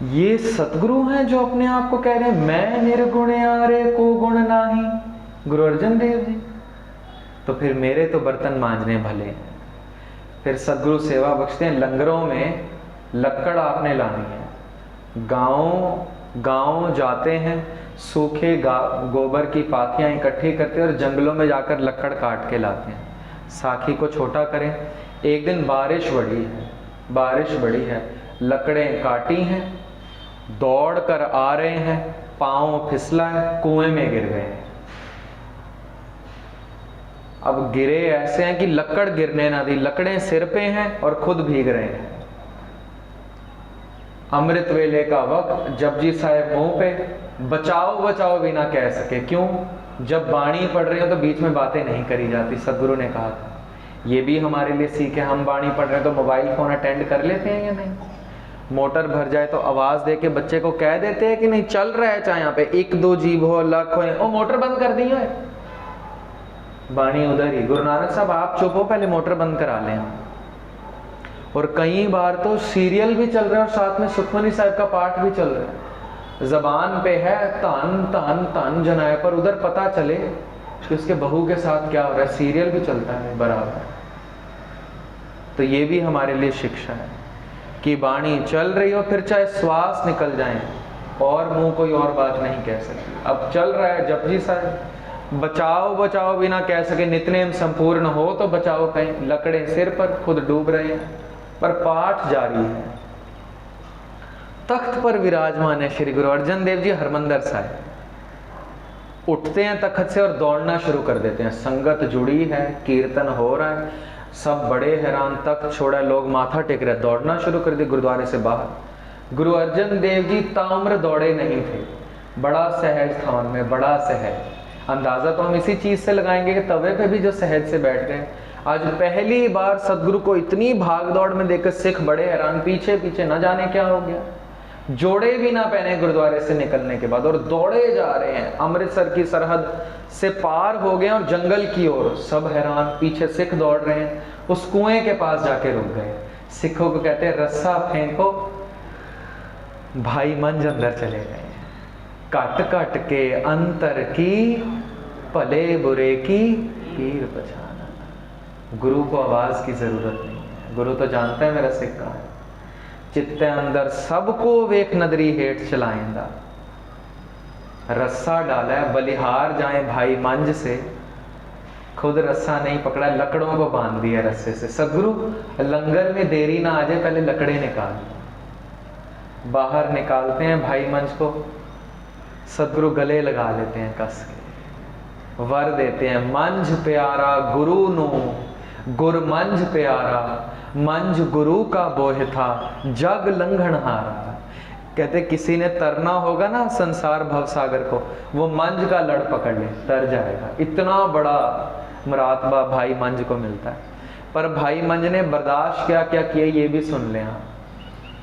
ये सतगुरु हैं जो अपने आप को कह रहे हैं मैं निर्गुण यारे को गुण नाही, गुरु अर्जन देव जी। तो फिर मेरे तो बर्तन मांझने भले हैं। फिर सदगुरु सेवा बख्शते हैं, लंगरों में लक्कड़ आपने लानी है, गांव जाते हैं, सूखे गोबर की पाथियां इकट्ठी करते हैं और जंगलों में जाकर लक्कड़ काट के लाते हैं। साखी को छोटा करें। एक दिन बारिश बड़ी है, लकड़ें काटी हैं, दौड़ कर आ रहे हैं, पांव फिसला है, कुएं में गिर गए हैं। अब गिरे ऐसे हैं कि लकड़ गिरने ना दी, लकड़ें सिर पे हैं और खुद भीग रहे हैं। अमृत वेले का वक्त, जपजी साहब मुंह पे बचाओ बचाओ भी ना कह सके। क्यों? जब बाणी पढ़ रहे हो तो बीच में बातें नहीं करी जाती। सदगुरु ने कहा था, ये भी हमारे लिए सीख है। हम बाणी पढ़ रहे हैं तो मोबाइल फोन अटेंड कर लेते हैं या नहीं? मोटर भर जाए तो आवाज दे के बच्चे को कह देते हैं कि नहीं चल रहा है, चाहे यहाँ पे 1 2 जीव हो, लख हो, ओ मोटर बंद कर दी है। बाणी उधर ही। गुरु नानक साहब आप चुप हो, पहले मोटर बंद करा लें हम। और कई बार तो सीरियल भी चल रहा है और साथ में सुखमनी साहब का पाठ भी चल रहा है। जबान पे है तन तन तन जनाए, पर उधर पता चले कि उसके बहू के साथ क्या हो रहा है, सीरियल भी चलता है बराबर। तो ये भी हमारे लिए शिक्षा है कि बाणी चल रही हो, फिर चाहे श्वास निकल जाए और मुंह कोई और बात नहीं कह सकती। अब चल रहा है जपजी साहब, बचाओ बचाओ भी ना कह सके, नित्यनेम संपूर्ण हो तो बचाओ कहीं, लकड़े सिर पर, खुद डूब रहे हैं, पर पाठ जारी है। तख्त पर विराजमान है श्री गुरु अर्जन देव जी हरमंदर साहिब। उठते हैं तख्त से और दौड़ना शुरू कर देते हैं। संगत जुड़ी है, कीर्तन हो रहा है, सब बड़े हैरान, तख्त छोड़ा, लोग माथा टेक रहे, दौड़ना शुरू कर दिए गुरुद्वारे से बाहर। गुरु अर्जन देव जी ताम्र दौड़े नहीं थे, बड़ा सहज था उनमें, बड़ा सहज। अंदाजा तो हम इसी चीज से लगाएंगे कि तवे पे भी जो सहज से बैठ गए। आज पहली बार सदगुरु को इतनी भाग दौड़ में देखकर सिख बड़े हैरान, पीछे पीछे न जाने क्या हो गया। जोड़े भी ना पहने गुरुद्वारे से निकलने के बाद और दौड़े जा रहे हैं। अमृतसर की सरहद से पार हो गए और जंगल की ओर, सब हैरान, पीछे सिख दौड़ रहे हैं। उस कुएं के पास जाके रुक गए। सिखों को कहते हैं रस्सा फेंको, भाई मंज अंदर चले गए। कट कट के अंतर की, भले बुरे की पीर पहचाना। गुरु को आवाज की जरूरत नहीं है, गुरु तो जानते हैं मेरा सिख कहाँ है। चित्ते अंदर सबको वेख नदरी हेठ चलाएंदा। रस्सा डाला है, बलिहार जाए भाई मंज से, खुद रस्सा नहीं पकड़ा, लकड़ों को बांध दिया रस्से से। सदगुरु लंगर में देरी ना आ जाए, पहले लकड़े निकाल, बाहर निकालते हैं भाई मंज को। सदगुरु गले लगा लेते हैं कस के, वर देते हैं, मंज प्यारा गुरु नो, गुर मंज प्यारा, मंज गुरु का बोह था, जग लंघन हारा। कहते किसी ने तरना होगा ना संसार भवसागर को, वो मंज का लड़ पकड़ ले, तर जाएगा। इतना बड़ा मुरातबा भाई मंज को मिलता है। पर भाई मंज ने बर्दाश्त क्या क्या किया ये भी सुन ले। हाँ,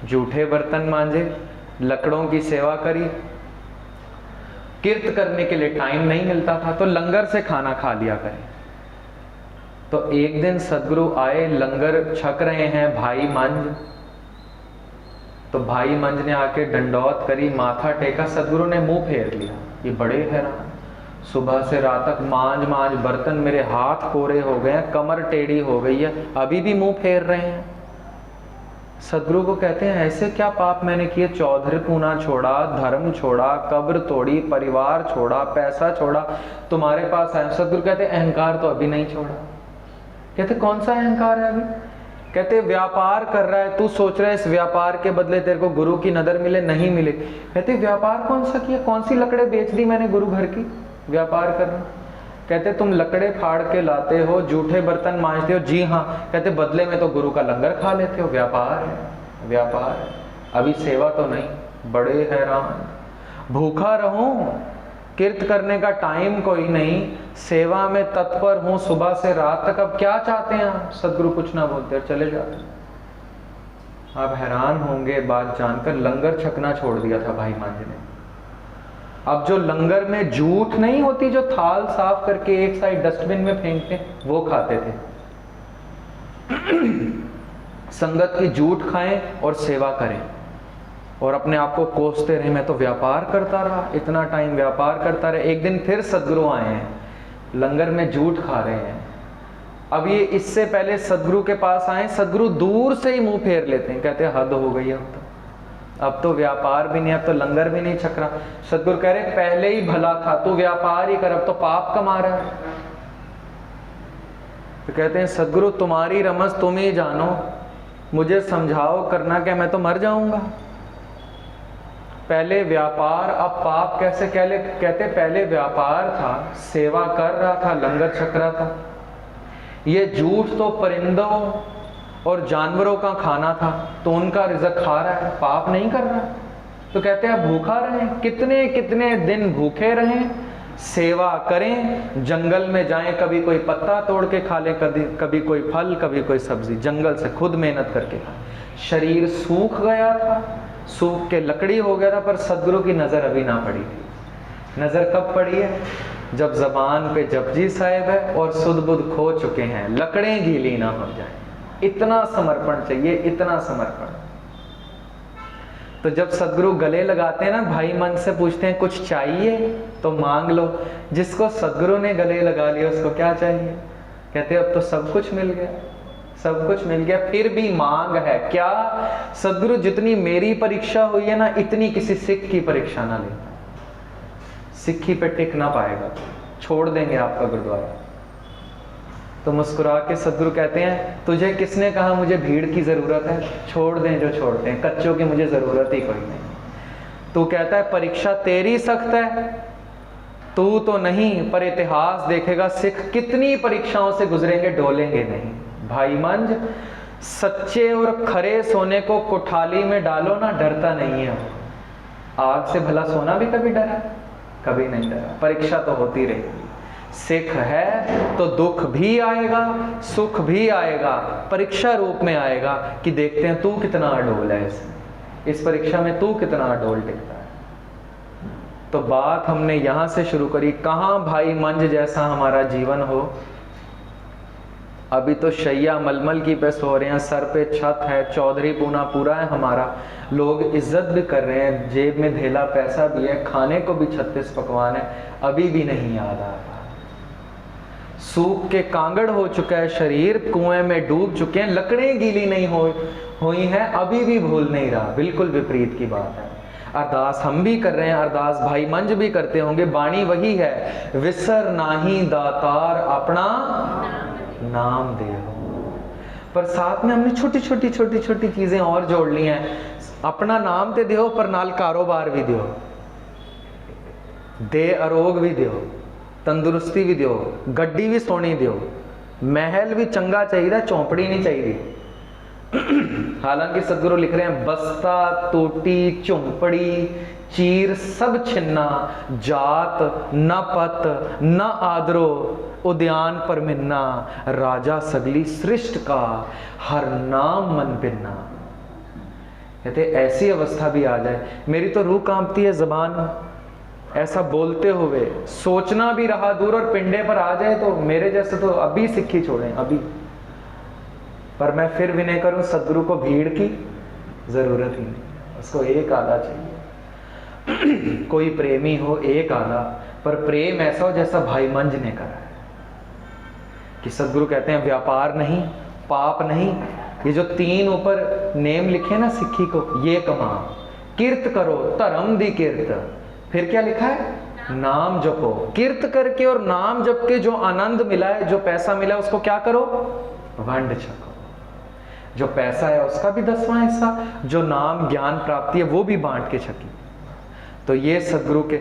जूठे बर्तन मांजे, लकड़ों की सेवा करी, किर्त करने के लिए टाइम नहीं मिलता था तो लंगर से खाना खा लिया करें। तो एक दिन सदगुरु आए, लंगर छक रहे हैं भाई मंज। तो भाई मंज ने आके डंडौत करी, माथा टेका, सदगुरु ने मुंह फेर लिया। ये बड़े हैरान, सुबह से रात तक मांझ मांझ बर्तन, मेरे हाथ कोरे हो गए हैं, कमर टेढ़ी हो गई है, अभी भी मुंह फेर रहे हैं। सदगुरु को कहते हैं ऐसे क्या पाप मैंने किए? चौधरी पूना छोड़ा, धर्म छोड़ा, कब्र तोड़ी, परिवार छोड़ा, पैसा छोड़ा, तुम्हारे पास आया। सदगुरु कहते हैं अहंकार तो अभी नहीं छोड़ा। कहते कौन सा अहंकार है अभी? कहते व्यापार कर रहा है, तू सोच रहा है इस व्यापार के बदले तेरे को गुरु की नजर मिले, नहीं मिले। कहते व्यापार कौन सा किया, कौन सी लकड़े बेच दी मैंने गुरु घर की, व्यापार कर रहा। कहते तुम लकड़े फाड़ के लाते हो, जूठे बर्तन मांजते हो, जी हाँ। कहते बदले में तो गुरु का लंगर खा लेते हो, व्यापार है, व्यापार है, अभी सेवा तो नहीं। बड़े हैरान, भूखा रहूं, किर्त करने का टाइम कोई नहीं, सेवा में तत्पर हूं सुबह से रात तक, अब क्या चाहते हैं आप? सदगुरु कुछ ना बोलते और चले जाते। आप हैरान होंगे बात जानकर, लंगर छकना छोड़ दिया था भाई मांझी ने। अब जो लंगर में जूठ नहीं होती, जो थाल साफ करके एक साइड डस्टबिन में फेंकते, वो खाते थे। संगत की जूठ खाएं और सेवा करें, और अपने आप को कोसते रहे, मैं तो व्यापार करता रहा, इतना टाइम व्यापार करता रहा। एक दिन फिर सदगुरु आए हैं, लंगर में जूठ खा रहे हैं। अब ये इससे पहले सदगुरु के पास आए, सदगुरु दूर से ही मुंह फेर लेते हैं, कहते हैं हद हो गई, अब तो व्यापार भी नहीं, अब तो लंगर भी नहीं छक रहा। सदगुरु कह रहे पहले ही भला था, तू व्यापार ही कर, अब तो पाप कमा रहा है। तो कहते हैं सदगुरु तुम्हारी रमज तुम ही जानो, मुझे समझाओ करना क्या, मैं तो मर जाऊंगा। पहले व्यापार अब पाप कैसे कहते पहले व्यापार था, सेवा कर रहा था, लंगर छक रहा था। ये झूठ तो परिंदों और जानवरों का खाना था, तो उनका रिज़्क खा रहा है, पाप नहीं कर रहा। तो कहते हैं भूखा रहें, कितने कितने दिन भूखे रहें, सेवा करें, जंगल में जाएं, कभी कोई पत्ता तोड़ के खा लें, कभी कोई फल, कभी कोई सब्जी, जंगल से खुद मेहनत करके खाएं। शरीर सूख गया था, सूख के लकड़ी हो गया था, पर सदगुरु की नज़र अभी ना पड़ी थी। नज़र कब पड़ी है? जब जबान पे जपजी साहिब है और सुध बुध खो चुके हैं, लकड़ें गीली ना हो जाए। इतना समर्पण चाहिए, इतना समर्पण। तो जब सदगुरु गले लगाते हैं ना, भाई मन से पूछते हैं कुछ चाहिए तो मांग लो। जिसको सदगुरु ने गले लगा लिया उसको क्या चाहिए? कहते अब तो सब कुछ मिल गया, सब कुछ मिल गया, फिर भी मांग है क्या? सदगुरु जितनी मेरी परीक्षा हुई है ना, इतनी किसी सिख की परीक्षा ना लेता। सिक्खी पे टिक ना पाएगा, छोड़ देंगे आपका गुरुद्वारा। तो मुस्कुरा के सदगुरु कहते हैं तुझे किसने कहा मुझे भीड़ की जरूरत है? छोड़ दें जो छोड़ते हैं, कच्चों की मुझे जरूरत ही कोई नहीं। तू कहता है परीक्षा तेरी सख्त है, तू तो नहीं, पर इतिहास देखेगा सिख कितनी परीक्षाओं से गुजरेंगे, डोलेंगे नहीं। भाई मंज, सच्चे और खरे सोने को कोठाली में डालो ना, डरता नहीं है। आग से भला सोना भी कभी डरा? कभी नहीं डरा। परीक्षा तो होती रहेगी। सिख है तो दुख भी आएगा, सुख भी आएगा, परीक्षा रूप में आएगा कि देखते हैं तू कितना अडोल है, इस परीक्षा में तू कितना अडोल टिकता है। तो बात हमने यहां से शुरू करी, कहां भाई मंज जैसा हमारा जीवन हो। अभी तो शैया मलमल की पे सो रहे हैं, सर पे छत है, चौधरी पूना पूरा है हमारा, लोग इज्जत भी कर रहे हैं, जेब में धेला पैसा भी है, खाने को भी 36 पकवान है, अभी भी नहीं याद आ रहा। सूख के कांगड़ हो चुका है शरीर, कुएं में डूब चुके हैं, लकड़ें गीली नहीं हुई हैं, अभी भी भूल नहीं रहा। बिल्कुल विपरीत की बात है। अरदास हम भी कर रहे हैं, अरदास भाई मंज भी करते होंगे, बाणी वही है, विसर नाही दातार अपना नाम दे हो। पर साथ में हमने छोटी छोटी चीजें और जोड़ ली हैं। अपना नाम ते दियो, पर नाल कारोबार भी दियो, दे अरोग भी दियो, तंदुरुस्ती भी दियो, गड्डी भी सोनी दियो, महल भी चंगा चाहिए, चौंपड़ी नहीं चाहिए। हालांकि सदगुरु लिख रहे हैं बस्ता टोटी झोंपड़ी चीर सब छिन्ना, जात न पत न आदरो, उद्यान पर मिन्ना, राजा सगली सृष्ट का हर नाम मन पिन्ना। कहते ऐसी अवस्था भी आ जाए, मेरी तो रूह कांपती है जबान ऐसा बोलते हुए, सोचना भी रहा दूर, और पिंडे पर आ जाए तो मेरे जैसे तो अभी सिक्खी छोड़ें अभी। पर मैं फिर विनय करूं, सदगुरु को भीड़ की जरूरत ही नहीं, उसको एक आधा चाहिए। कोई प्रेमी हो एक आधा, पर प्रेम ऐसा हो जैसा भाई मंज ने करा है कि सदगुरु कहते हैं व्यापार नहीं, पाप नहीं, ये जो 3 ऊपर नेम लिखे ना सिक्खी को, ये कमा, किर्त करो धर्म दी किर्त, फिर क्या लिखा है नाम जपो, कीर्त करके और नाम जप के जो आनंद मिला है, जो पैसा मिला है, उसको क्या करो, वंड छको। जो पैसा है उसका भी 10वां हिस्सा, जो नाम ज्ञान प्राप्ति है वो भी बांट के छकी। तो ये सदगुरु के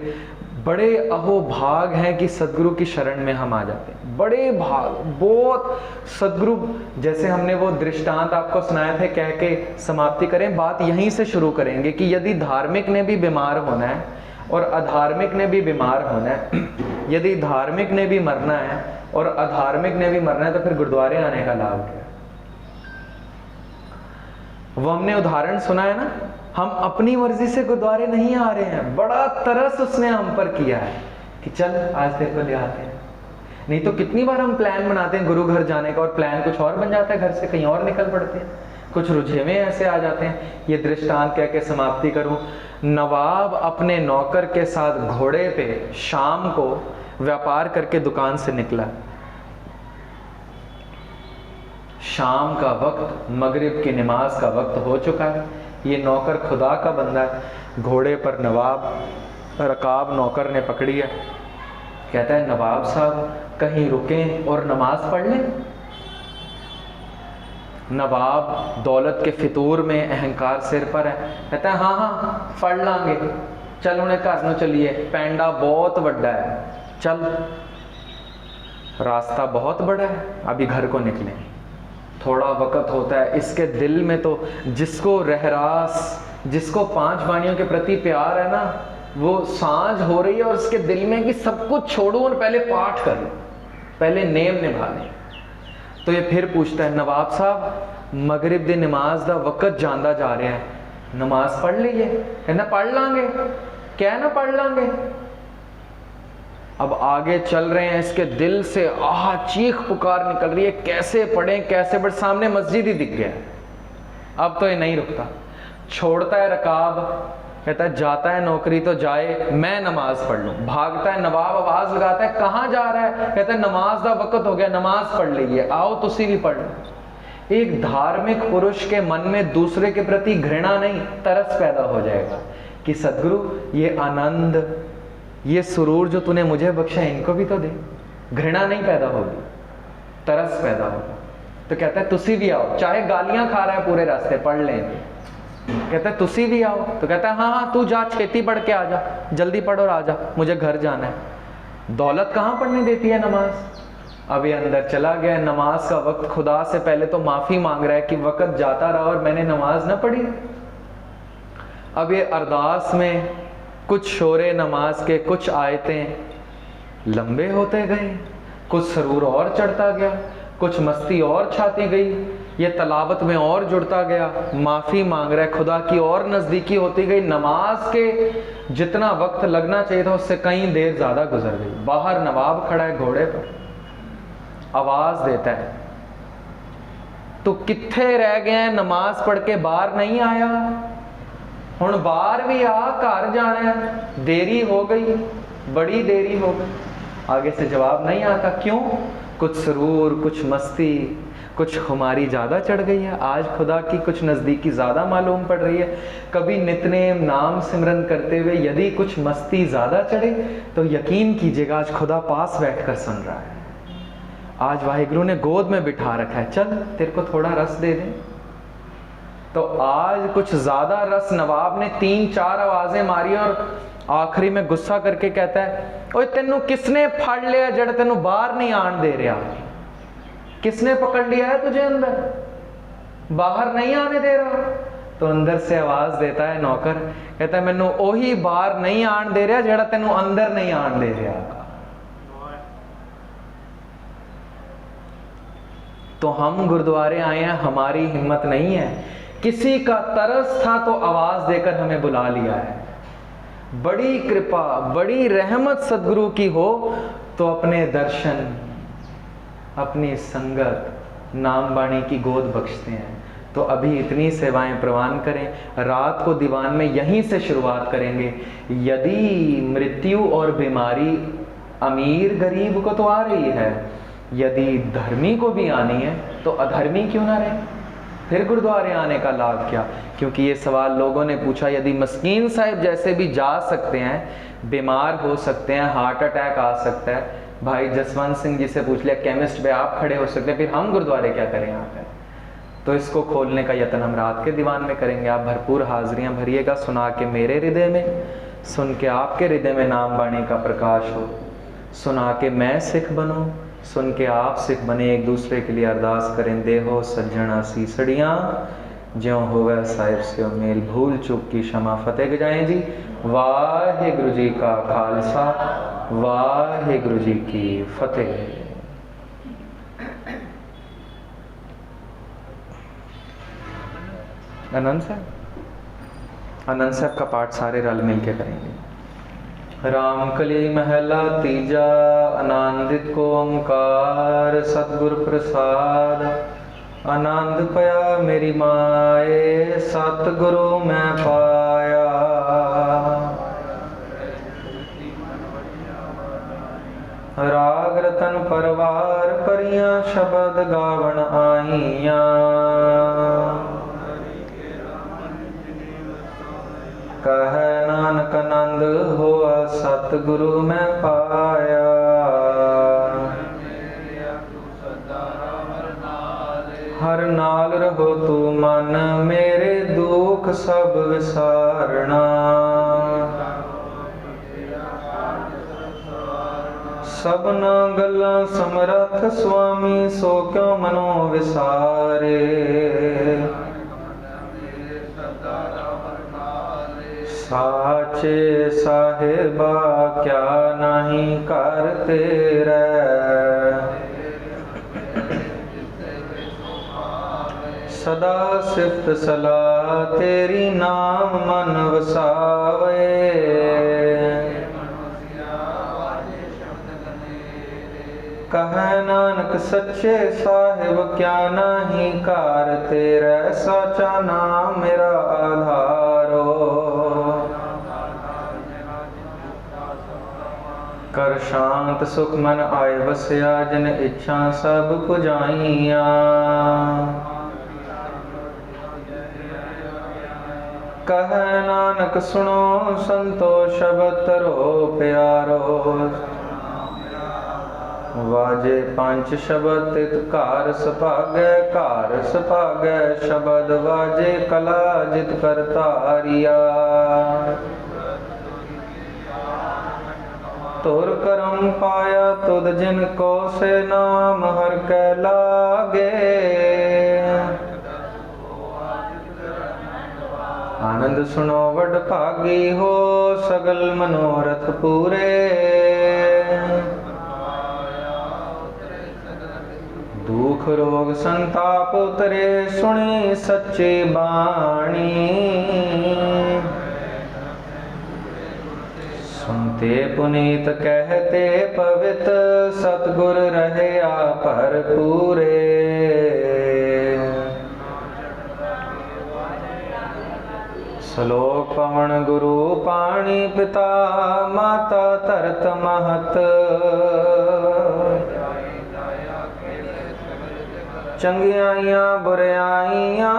बड़े अहोभाग हैं कि सदगुरु की शरण में हम आ जाते हैं। बड़े भाग, बहुत सदगुरु, जैसे हमने वो दृष्टांत आपको सुनाए थे, कह के समाप्ति करें, बात यहीं से शुरू करेंगे कि यदि धार्मिक ने भी बीमार होना है और अधार्मिक ने भी बीमार होना है, यदि धार्मिक ने भी मरना है और अधार्मिक ने भी मरना है, तो फिर गुरुद्वारे आने का लाभ क्या? वो हमने उदाहरण सुना है ना, हम अपनी मर्जी से गुरुद्वारे नहीं आ रहे हैं, बड़ा तरस उसने हम पर किया है कि चल आज तेरे को ले आते हैं। नहीं तो कितनी बार हम प्लान बनाते हैं गुरु घर जाने का और प्लान कुछ और बन जाता है, घर से कहीं और निकल पड़ते हैं, कुछ रुझेवे ऐसे आ जाते हैं। ये दृष्टांत कह के समाप्ति करूं। नवाब अपने नौकर के साथ घोड़े पे शाम को व्यापार करके दुकान से निकला। शाम का वक्त, मगरिब की नमाज का वक्त हो चुका है। ये नौकर खुदा का बंदा है। घोड़े पर नवाब, रकाब नौकर ने पकड़ी है। कहता है नवाब साहब कहीं रुकें और नमाज पढ़ लें। नवाब दौलत के फितूर में, अहंकार सिर पर है। कहता है हाँ पढ़ लांगे, चल उन्हें घर न चलिए, पैंडा बहुत बड़ा है, चल रास्ता बहुत बड़ा है, अभी घर को निकलें। थोड़ा वक्त होता है, इसके दिल में तो जिसको रहरास, जिसको 5 वाणियों के प्रति प्यार है ना, वो सांझ हो रही है और उसके दिल में कि सब कुछ छोड़ो और पहले पाठ कर लो, पहले नेम निभा लें। तो ये फिर पूछता है नवाब साहब मगरिब दी नमाज दा वक्त जांदा जा रहा है, नमाज पढ़ लीजिए। कहना पढ़ लांगे, क्या ना पढ़ लांगे। अब आगे चल रहे हैं, इसके दिल से आह चीख पुकार निकल रही है, कैसे पढ़ें कैसे पढ़ें। सामने मस्जिद ही दिख गया। अब तो ये नहीं रुकता, छोड़ता है रकाब, कहता है जाता है नौकरी तो जाए, मैं नमाज पढ़ लूं। भागता है नवाब, आवाज लगाता है कहाँ जा रहा है। कहता है नमाज का वक्त हो गया, नमाज पढ़ लीजिए, आओ तुसी भी पढ़ लो। एक धार्मिक पुरुष के मन में दूसरे के प्रति घृणा नहीं, तरस पैदा हो जाएगा कि सदगुरु ये आनंद, ये सुरूर जो तूने मुझे बख्शा इनको भी तो दे। घृणा नहीं पैदा होगी, तरस पैदा होगा। तो कहता है तुसी भी आओ, चाहे गालियां खा रहा है पूरे रास्ते, पढ़ लेंगे। कहता है तुसी भी आओ। तो कहता है हाँ तू जा, छेती पढ़ के आ जा, जल्दी पढ़ और आ जा, मुझे घर जाना है। दौलत कहाँ पढ़ने देती है नमाज। अब ये अंदर चला गया, नमाज का वक्त, खुदा से पहले तो माफी मांग रहा है कि वक्त जाता रहा और मैंने नमाज ना पढ़ी। अब ये अरदास में कुछ शोरे नमाज के, कुछ आयतें लंबे होते गए, कुछ सरूर और चढ़ता गया, कुछ मस्ती और छाती गई, ये तलावत में और जुड़ता गया। माफ़ी मांग रहा है, खुदा की और नज़दीकी होती गई। नमाज के जितना वक्त लगना चाहिए था उससे कहीं देर ज़्यादा गुजर गई। बाहर नवाब खड़ा है घोड़े पर, आवाज़ देता है तो कित्थे रह गए हैं, नमाज पढ़ के बाहर नहीं आया, हुण बाहर भी आ, घर जाना है, देरी हो गई, बड़ी देरी हो गई। आगे से जवाब नहीं आता, क्यों? कुछ सरूर, कुछ मस्ती, कुछ खुमारी ज़्यादा चढ़ गई है। आज खुदा की कुछ नज़दीकी ज़्यादा मालूम पड़ रही है। कभी नितनेम नाम सिमरन करते हुए यदि कुछ मस्ती ज़्यादा चढ़े तो यकीन कीजिएगा आज खुदा पास बैठकर सुन रहा है। आज वाहिगुरु ने गोद में बिठा रखा है, चल तेरे को थोड़ा रस दे दें। तो आज कुछ ज़्यादा रस नवाब ने 3-4 आवाज़ें मारी और आखिरी में गुस्सा करके कहता है, ओए तेनू किसने फड़ लिया जड़ तेनू बाहर नहीं आन दे रहा? किसने पकड़ लिया है तुझे अंदर, बाहर नहीं आने दे रहा? तो अंदर से आवाज देता है नौकर, कहता है मैनू ओही बाहर नहीं आन दे रहा जेड़ा तेनू अंदर नहीं आन दे रहा। तो हम गुरुद्वारे आए हैं, हमारी हिम्मत नहीं है, किसी का तरस था तो आवाज देकर हमें बुला लिया है। बड़ी कृपा, बड़ी रहमत सदगुरु की हो तो अपने दर्शन, अपनी संगत, नाम बाणी की गोद बख्शते हैं। तो अभी इतनी सेवाएं प्रवान करें, रात को दीवान में यहीं से शुरुआत करेंगे। यदि मृत्यु और बीमारी अमीर गरीब को तो आ रही है, यदि धर्मी को भी आनी है तो अधर्मी क्यों ना रहे? फिर गुरुद्वारे आने का लाभ क्या? क्योंकि ये सवाल लोगों ने पूछा। यदि मस्कीन साहिब जैसे भी जा सकते हैं, बीमार हो सकते हैं, हार्ट अटैक आ सकता है, भाई जसवंत सिंह जी से पूछ लिया, केमिस्ट पे आप खड़े हो सकते हैं, फिर हम गुरुद्वारे क्या करें यहाँ पे? तो इसको खोलने का यत्न हम रात के दीवान में करेंगे। आप भरपूर हाजिरियाँ भरिएगा, सुना के मेरे हृदय में, सुन के आपके हृदय में नाम बाणी का प्रकाश हो, सुना के मैं सिख बनूं, सुन के आप सिख बने। एक दूसरे के लिए अरदास करें, देहो सज्जणा सीसड़ियाँ ज्यों होवे साहिब से मेल, भूल चूक की क्षमा फतेह गजाएं जी। वाहिगुरु जी का खालसा, वाहिगुरु जी की फतेह। आनंद साहब का पाठ सारे रल मिल के करेंगे। राम कली महला तीजा, आनंदित को ओंकार सतगुर प्रसाद। आनंद पया मेरी माए, सतगुरु मैं पाया। राग रतन परवार परियां, शबद गावण आईयां। कह नानक आनंद होआ, सतगुरु मैं पाया। हर नाल रहो तू मन, मेरे दुख सब विसारना। सबना गल्लां समरथ स्वामी, सो क्यों मनो विसारे। साचे साहिबा क्या नहीं कर तेरा। सदा सिफ्त सलाह तेरी, नाम मन वसावे। कह नानक सच्चे साहिब क्या नहीं कार तेरा। साचा नाम मेरा आधारो, कर शांत सुख मन आए बसया। जिन इच्छा सब पुजाइया, कह नानक सुनो संतो शब्द तरो प्यारो। वाजे पंच शब्द तित कार सभागै, कार सभागै शब्द वाजे। कला जित करतारिया, तुर करम पाया तुद जिनको से। नाम हर कै लागे, आनंद सुनो वड भागी हो। सगल मनोरथ पूरे, दुख रोग संताप उतरे। सुनी सच्ची बाणी, सुनते पुनीत कहते पवित। सतगुर रहे आप भरपूरे, श्लोक पवन गुरु पाणी पिता। माता तरत महत, चंगियाइयां बुराइयां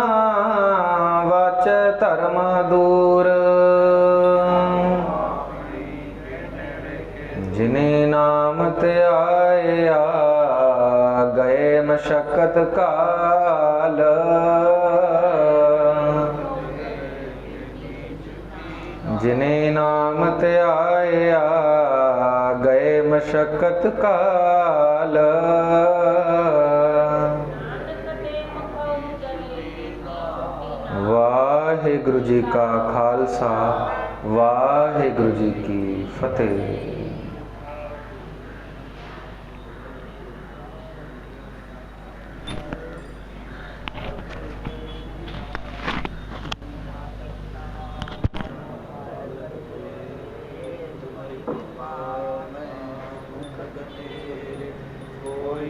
वाच धर्म दूर। जिन्हें नाम ते आया, गए मशक्कत काल। जिन्हें नाम ते आया, गए मशक्कत काल। वाहिगुरु जी का खालसा, वाहिगुरु जी की फतेह। कोई